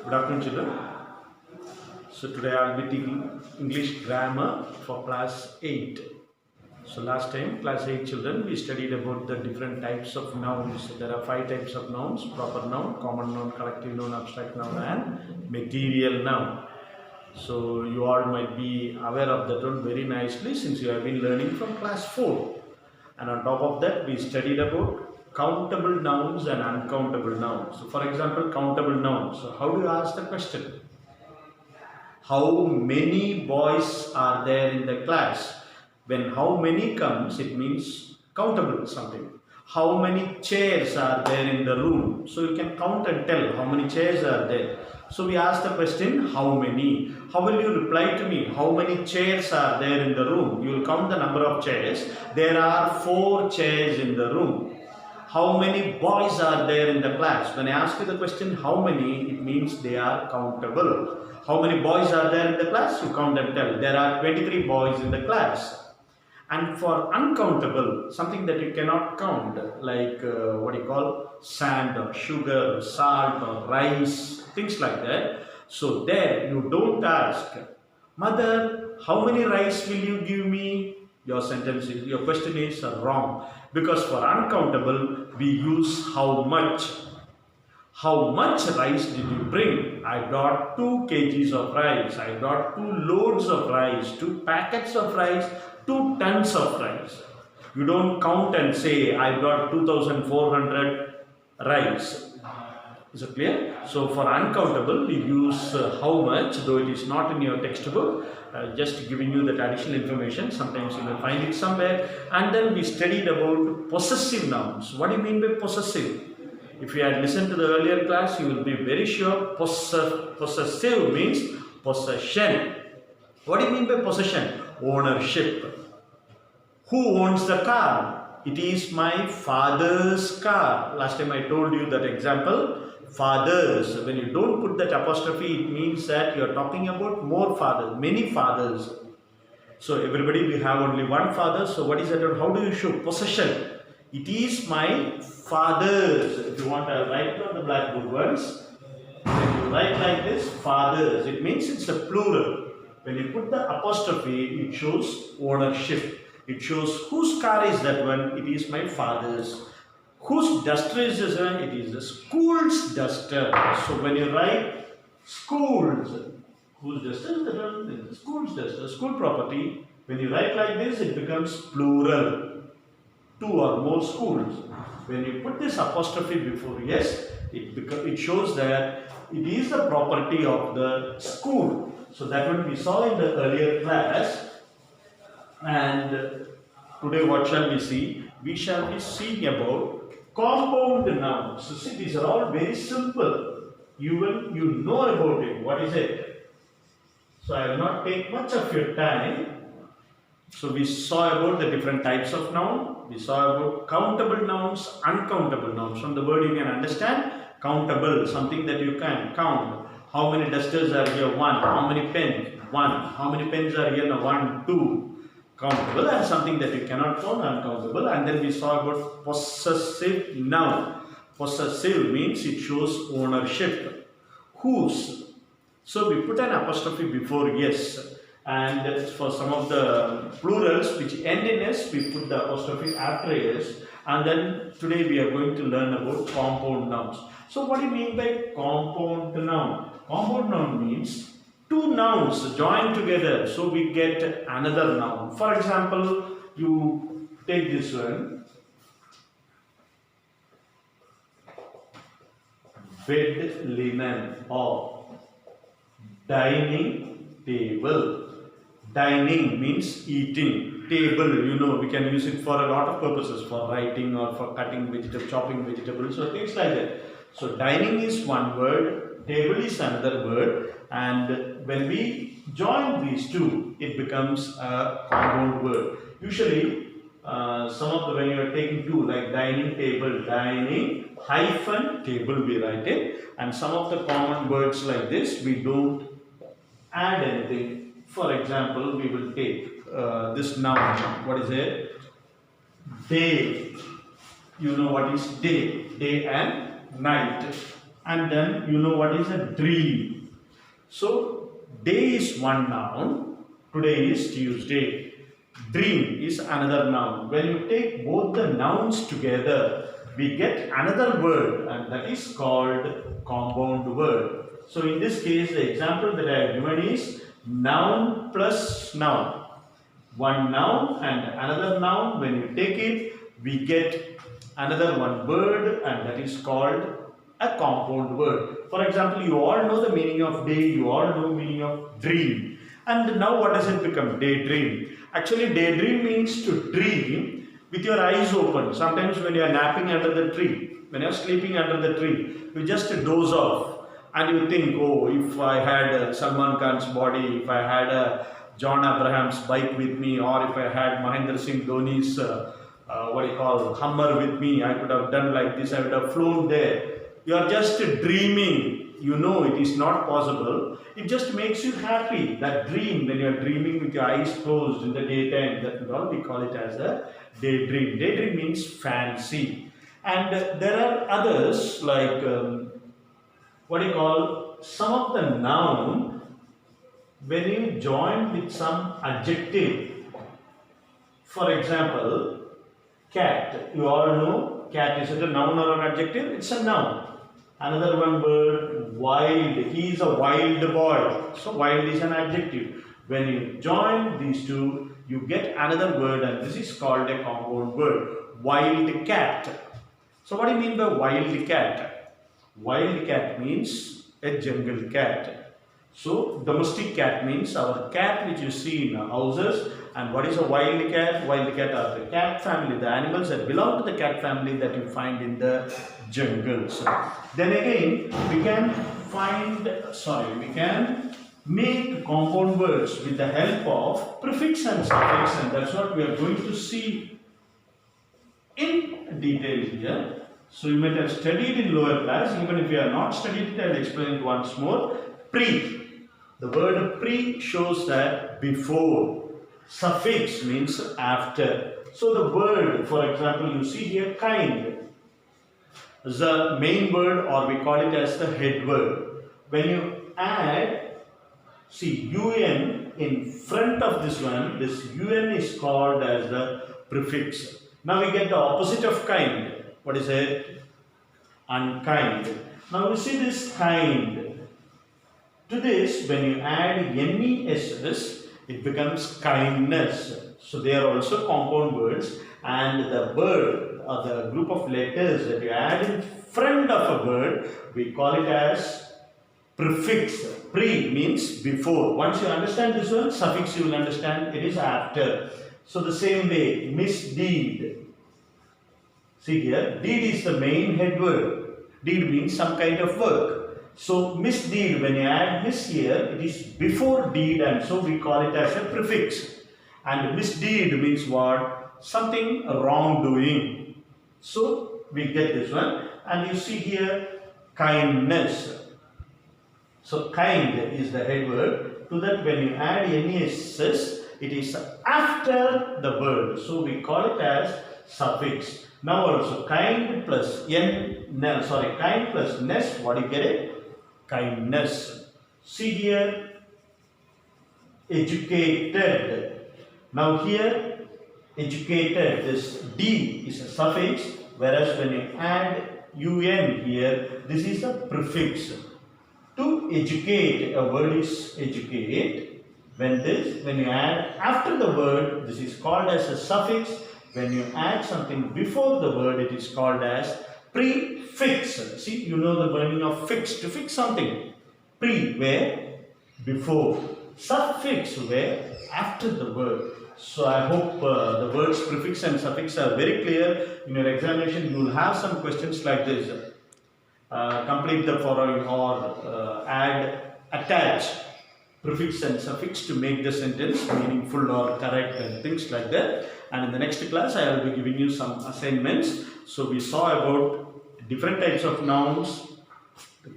Good afternoon, children. So today I'll be taking English grammar for class 8. So last time, class 8 children, we studied about the different types of nouns. There are 5 types of nouns: proper noun, common noun, collective noun, abstract noun, and material noun. So you all might be aware of that one very nicely since you have been learning from class 4. And on top of that, we studied about countable nouns and uncountable nouns. So for example, countable nouns. So how do you ask the question? How many boys are there in the class? When how many comes, it means countable something. How many chairs are there in the room? So you can count and tell how many chairs are there. So we ask the question, how many? How will you reply to me? How many chairs are there in the room? You will count the number of chairs. There are 4 chairs in the room. How many boys are there in the class? When I ask you the question, how many, it means they are countable. How many boys are there in the class? You count and tell. There are 23 boys in the class. And for uncountable, something that you cannot count, like sand or sugar or salt or rice, things like that. So there you don't ask, Mother, how many rice will you give me? Your question is wrong. Because for uncountable, we use how much. How much rice did you bring? I brought 2 kgs of rice. I brought 2 loads of rice, 2 packets of rice, 2 tons of rice. You don't count and say, I brought 2,400 rice. Is it clear? So for uncountable, we use how much, though it is not in your textbook. Just giving you that additional information. Sometimes you may find it somewhere. And then we studied about possessive nouns. What do you mean by possessive? If you had listened to the earlier class, you will be very sure possessive means possession. What do you mean by possession? Ownership. Who owns the car? It is my father's car. Last time I told you that example. Fathers. When you don't put that apostrophe, it means that you are talking about more fathers, many fathers. So everybody, we have only one father. So what is that? How do you show possession? It is my father's. If you want to write on the blackboard once, when you write like this, fathers, it means it's a plural. When you put the apostrophe, it shows ownership. It shows whose car is that one? It is my father's. Whose duster is this one? It is the school's duster. So when you write schools, whose duster is that one? It is the school's duster, school property. When you write like this, it becomes plural. 2 or more schools. When you put this apostrophe before yes, it shows that it is the property of the school. So that one we saw in the earlier class. And today what shall we see? We shall be seeing about compound nouns. So see, these are all very simple. You know about it. What is it? So I will not take much of your time. So we saw about the different types of noun. We saw about countable nouns, uncountable nouns. From the word you can understand countable, something that you can count. How many dusters are here? 1. How many pens? 1. How many pens are here? 1, 2. Countable, and something that you cannot count, uncountable. And then we saw about possessive noun. Possessive means it shows ownership. Whose. So we put an apostrophe before yes. And for some of the plurals which end in s, we put the apostrophe after s. And then today we are going to learn about compound nouns. So what do you mean by compound noun? Compound noun means 2 nouns joined together, so we get another noun. For example, you take this one, bed linen or dining table. Dining means eating. Table, we can use it for a lot of purposes, for writing or for cutting vegetables, chopping vegetables, or things like that. So dining is one word, table is another word, and when we join these 2, it becomes a compound word. Usually, when you are taking 2, like dining table, dining hyphen table, we write it, and some of the common words like this, we don't add anything. For example, we will take this noun. What is it? Day. You know what is day? Day and night. and then you know what is a dream. So day is one noun, today is Tuesday. Dream is another noun. When you take both the nouns together, we get another word, and that is called compound word. So in this case, the example that I have given is noun plus noun. One noun and another noun, when you take it, we get another one word, and that is called a compound word. For example, you all know the meaning of day, you all know the meaning of dream. And now what does it become? Daydream. Actually, daydream means to dream with your eyes open. Sometimes when you are napping under the tree, when you are sleeping under the tree, you just doze off and you think, oh, if I had Salman Khan's body, if I had John Abraham's bike with me, or if I had Mahendra Singh Dhoni's Hummer with me, I could have done like this, I would have flown there. You are just dreaming. You know it is not possible. It just makes you happy. That dream, when you are dreaming with your eyes closed in the daytime, that all we call it as a daydream. Daydream means fancy. And there are others like some of the noun, when you join with some adjective. For example, cat. You all know cat, is it a noun or an adjective? It's a noun. Another one word, wild. He is a wild boy. So wild is an adjective. When you join these two, you get another word, and this is called a compound word. Wild cat. So what do you mean by wild cat? Wild cat means a jungle cat. So domestic cat means our cat which you see in our houses. And what is a wild cat? Wild cat are the cat family, the animals that belong to the cat family that you find in the jungles. Then again, we can make compound words with the help of prefix and suffix, and that's what we are going to see in detail here. So you might have studied in lower class. Even if you have not studied it, I will explain it once more. Pre. The word pre shows that before. Suffix means after. So the word, for example, you see here kind. The main word, or we call it as the head word. When you add, see, un in front of this one, this un is called as the prefix. Now we get the opposite of kind. What is it? Unkind. Now we see this kind. To this, when you add nes, it becomes kindness. So they are also compound words, and the word or the group of letters that you add in front of a word, we call it as prefix. Pre means before. Once you understand this one, suffix you will understand it is after. So the same way, misdeed. See here, deed is the main head word. Deed means some kind of work. So misdeed, when you add mis here, it is before deed, and so we call it as a prefix. And misdeed means what? Something wrongdoing. So we get this one, and you see here kindness. So kind is the head word. To that, when you add nes, it is after the word. So we call it as suffix. Now also kind plus kind plus ness, what do you get it? Kindness. See here, educated. Now here, educated, this D is a suffix, whereas when you add un here, this is a prefix. To educate, a word is educate. When you add after the word, this is called as a suffix. When you add something before the word, it is called as prefix. See, you know the meaning of fix, to fix something. Pre, where? Before. Suffix, where? After the word. So I hope the words prefix and suffix are very clear. In your examination, you will have some questions like this. Complete the following, or add, attach prefix and suffix to make the sentence meaningful or correct, and things like that. And in the next class, I will be giving you some assignments. So we saw about different types of nouns,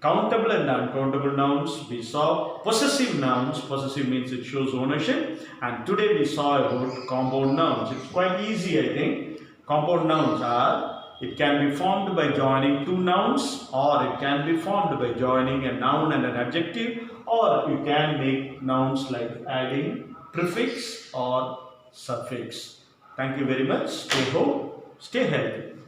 countable and uncountable nouns. We saw possessive nouns. Possessive means it shows ownership. And today we saw about compound nouns. It's quite easy, I think. Compound nouns are It can be formed by joining two nouns, or it can be formed by joining a noun and an adjective, or you can make nouns like adding prefix or suffix. Thank you very much. Stay home, stay healthy.